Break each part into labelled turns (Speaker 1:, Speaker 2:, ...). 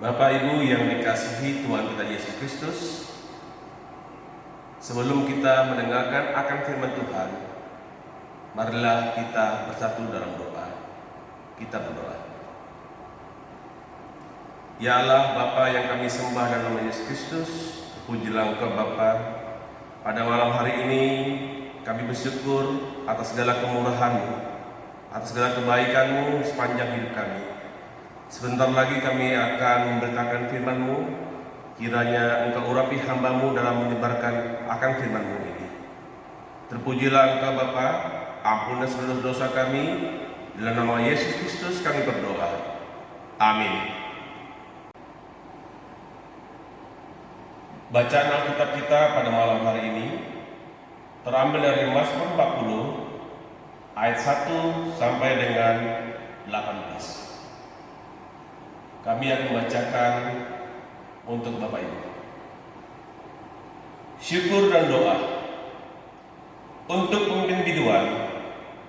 Speaker 1: Bapak Ibu yang dikasihi Tuhan kita Yesus Kristus, sebelum kita mendengarkan akan firman Tuhan, marilah kita bersatu dalam doa. Kita berdoa. Ya Allah, Bapa yang kami sembah dalam nama Yesus Kristus, pujilah Engkau Bapa. Pada malam hari ini kami bersyukur atas segala kemurahan-Mu, atas segala kebaikan-Mu sepanjang hidup kami. Sebentar lagi kami akan memberitakan firman-Mu. Kiranya Engkau urapi hamba-Mu dalam menyebarkan akan firman-Mu ini. Terpujilah Engkau Bapa, ampunlah seluruh dosa kami. Dalam nama Yesus Kristus kami berdoa. Amin. Bacaan Alkitab kita pada malam hari ini terambil dari Mazmur 40 ayat 1 sampai dengan 18. Kami akan membacakan untuk Bapak Ibu. Syukur dan doa untuk pemimpin biduan,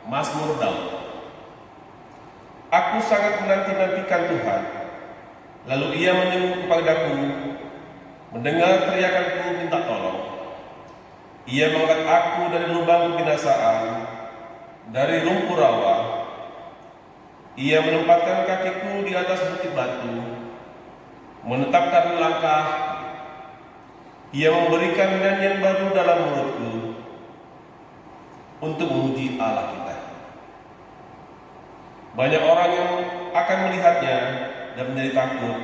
Speaker 1: Mazmur Daud. Aku sangat menanti-nantikan Tuhan, lalu Ia menyeru kepadaku, mendengar teriakanku minta tolong. Ia mengangkat aku dari lubang kebinasaan, dari lumpur rawa. Ia menempatkan kakiku di atas bukit batu, menetapkan langkah. Ia memberikan nyanyian baru dalam mulutku untuk memuji Allah kita. Banyak orang yang akan melihatnya dan menjadi takut,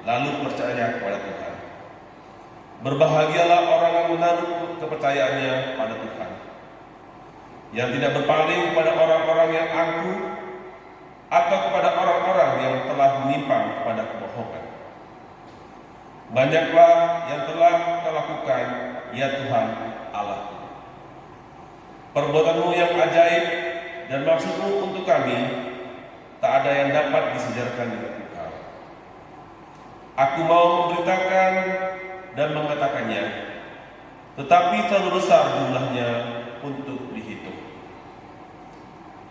Speaker 1: lalu percaya kepada Tuhan. Berbahagialah orang yang menaruh kepercayaannya pada Tuhan, yang tidak berpaling kepada orang-orang yang angkuh atau kepada orang-orang yang telah menyimpang kepada kebohongan. Banyaklah yang telah Kau lakukan, ya Tuhan Allahku. Perbuatan-Mu yang ajaib dan maksud-Mu untuk kami, tak ada yang dapat disejarkan dengan Engkau. Aku mau memberitakan dan mengatakannya, tetapi terlalu besar jumlahnya untuk dihitung.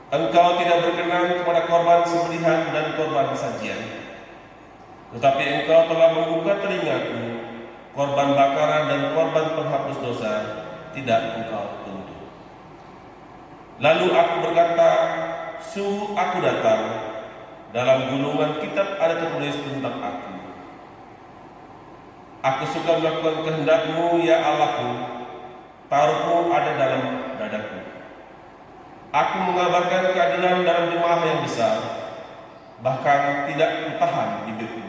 Speaker 1: Engkau tidak berkenan kepada korban sembelihan dan korban sajian, tetapi Engkau telah membuka telingaku, korban bakaran dan korban penghapus dosa tidak Engkau tuntut. Lalu aku berkata, sungguh aku datang, dalam gulungan kitab ada tertulis tentang aku. Aku suka melakukan kehendak-Mu, ya Allahku, taruh-Mu ada dalam dadaku. Aku mengabarkan keadilan dalam jemaah yang besar, bahkan tidak kutahan bibirku.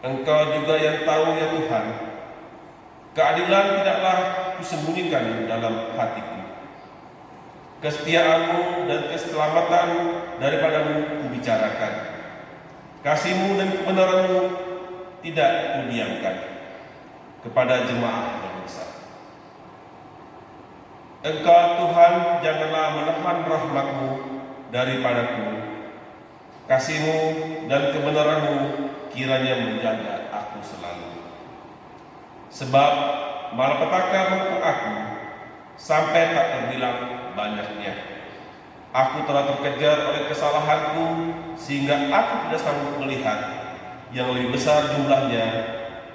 Speaker 1: Engkau juga yang tahu, ya Tuhan, keadilan tidaklah kusembunyikan dalam hatiku. Kesetiaan-Mu dan keselamatan daripada-Mu kubicarakan. Kasih-Mu dan kebenaran-Mu tidak kudiamkan kepada jemaah yang besar. Engkau Tuhan janganlah menahan rahmat-Mu daripadaku. Kasih-Mu dan kebenaran-Mu kiranya menjaga aku selalu. Sebab malapetaka menghukum aku sampai tak terbilang banyaknya. Aku telah terkejar oleh kesalahanku sehingga aku tidak sanggup melihat yang lebih besar jumlahnya,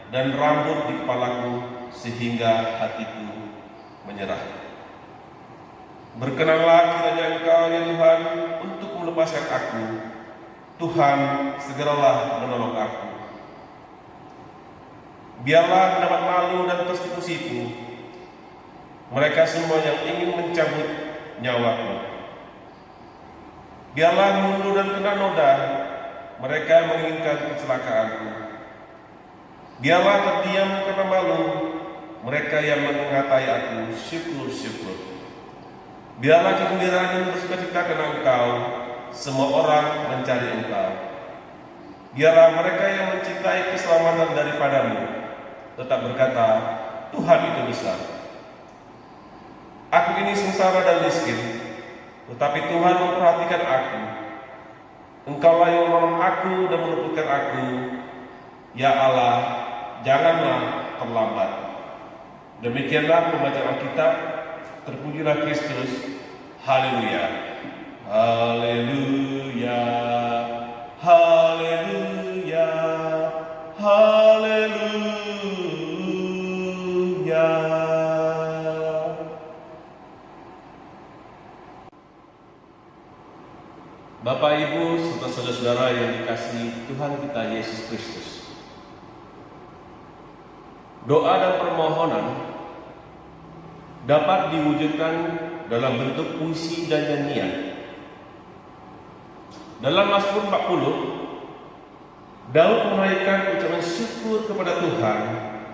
Speaker 1: dan rambut di kepalaku sehingga hatiku menyerah. Berkenanlah kiranya Engkau, ya Tuhan, untuk melepaskan aku. Tuhan, segeralah menolong aku. Biarlah mendapat malu dan persekusiku mereka semua yang ingin mencabut nyawaku. Biarlah mundur dan kena noda mereka yang menginginkan kecelakaanku. Biarlah terdiam karena malu mereka yang mengatai aku syukur-syukur. Biarlah kegembiraan dan bersukacita karena Engkau, semua orang mencari Engkau. Biarlah mereka yang mencintai keselamatan daripada-Mu tetap berkata, Tuhan itu besar. Aku ini sengsara dan miskin, tetapi Tuhan memperhatikan aku. Engkaulah yang menolong aku dan meluputkan aku. Ya Allah, janganlah terlambat. Demikianlah pembacaan Alkitab. Terpujilah Kristus. Haleluya. Haleluya. Haleluya. Haleluya. Bapak, Ibu, serta saudara-saudara yang dikasihi Tuhan kita Yesus Kristus, doa dan permohonan dapat diwujudkan dalam bentuk puisi dan nyanyian. Dalam Mazmur 40, Daud menaikkan ucapan syukur kepada Tuhan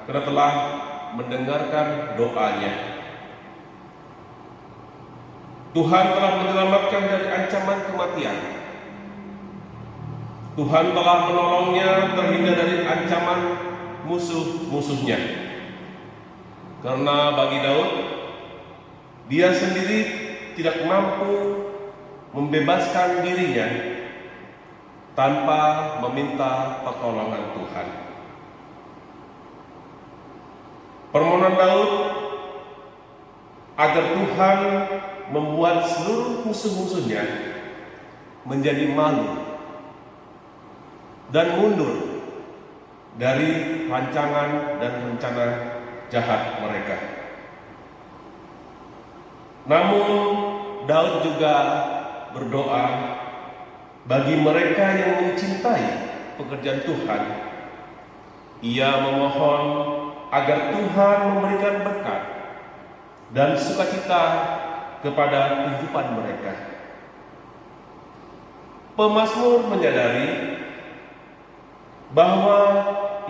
Speaker 1: karena telah mendengarkan doanya. Tuhan telah menyelamatkan dari ancaman kematian. Tuhan telah menolongnya terhindar dari ancaman musuh-musuhnya. Karena bagi Daud, dia sendiri tidak mampu membebaskan dirinya tanpa meminta pertolongan Tuhan. Permohonan Daud agar Tuhan membuat seluruh musuh-musuhnya menjadi malu dan mundur dari rancangan dan rencana jahat mereka. Namun Daud juga berdoa bagi mereka yang mencintai pekerjaan Tuhan. Ia memohon agar Tuhan memberikan berkat dan sukacita kepada kehidupan mereka. Pemazmur menyadari bahwa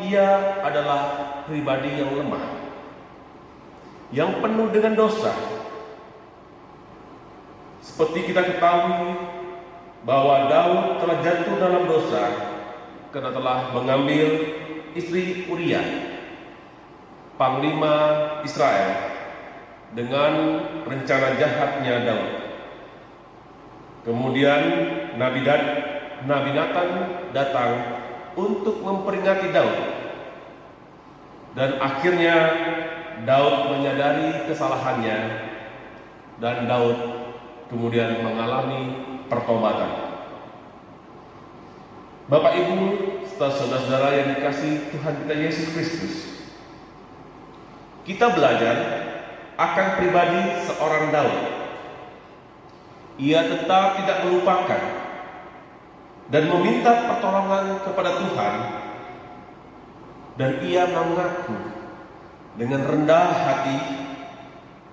Speaker 1: ia adalah pribadi yang lemah, yang penuh dengan dosa. Seperti kita ketahui bahwa Daud telah jatuh dalam dosa karena telah mengambil istri Uria, panglima Israel, dengan rencana jahatnya Daud. Kemudian Nabi Nathan datang untuk memperingati Daud, dan akhirnya Daud menyadari kesalahannya dan Daud kemudian mengalami pertobatan. Bapak, Ibu, serta saudara-saudara yang dikasihi Tuhan kita Yesus Kristus, kita belajar akan pribadi seorang Daud. Ia tetap tidak melupakan dan meminta pertolongan kepada Tuhan, dan ia mengaku dengan rendah hati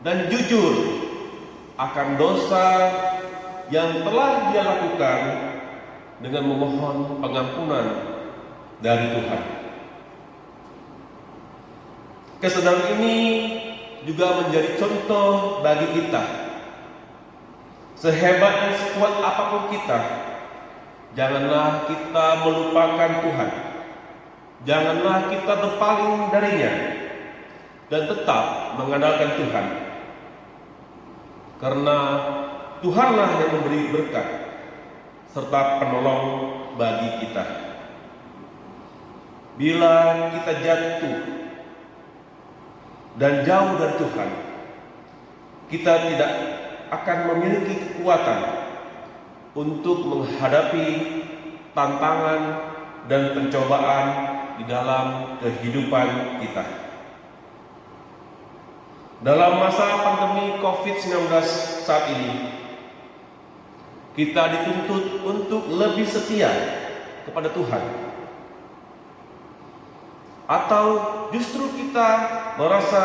Speaker 1: dan jujur akan dosa yang telah dia lakukan dengan memohon pengampunan dari Tuhan. Kesadaran ini juga menjadi contoh bagi kita. Sehebat dan sekuat apapun kita, janganlah kita melupakan Tuhan. Janganlah kita berpaling darinya dan tetap mengandalkan Tuhan. Karena Tuhanlah yang memberi berkat serta penolong bagi kita. Bila kita jatuh dan jauh dari Tuhan, kita tidak akan memiliki kekuatan untuk menghadapi tantangan dan pencobaan di dalam kehidupan kita. Dalam masa pandemi COVID-19 saat ini, kita dituntut untuk lebih setia kepada Tuhan. Atau justru kita merasa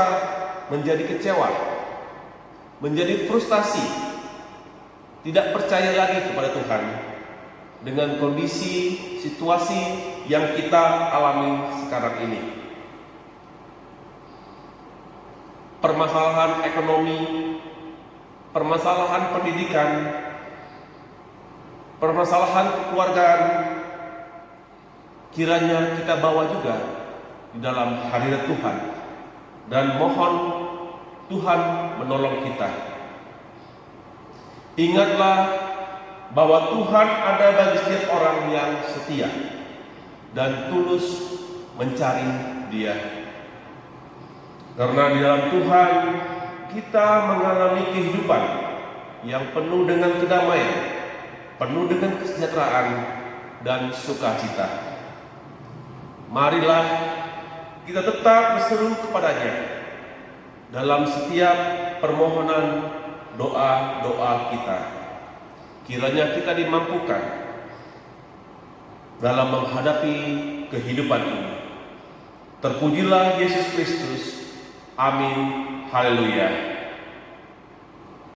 Speaker 1: menjadi kecewa, menjadi frustasi, tidak percaya lagi kepada Tuhan dengan kondisi situasi yang kita alami sekarang ini. Permasalahan ekonomi, permasalahan pendidikan, permasalahan kekeluargaan, kiranya kita bawa juga di dalam hadirat Tuhan dan mohon Tuhan menolong kita. Ingatlah bahwa Tuhan ada bagi setiap orang yang setia dan tulus mencari Dia. Karena di dalam Tuhan kita mengalami kehidupan yang penuh dengan kedamaian, penuh dengan kesejahteraan dan sukacita. Marilah kita tetap berseru kepadanya dalam setiap permohonan doa-doa kita. Kiranya kita dimampukan dalam menghadapi kehidupan ini. Terpujilah Yesus Kristus. Amin. Haleluya.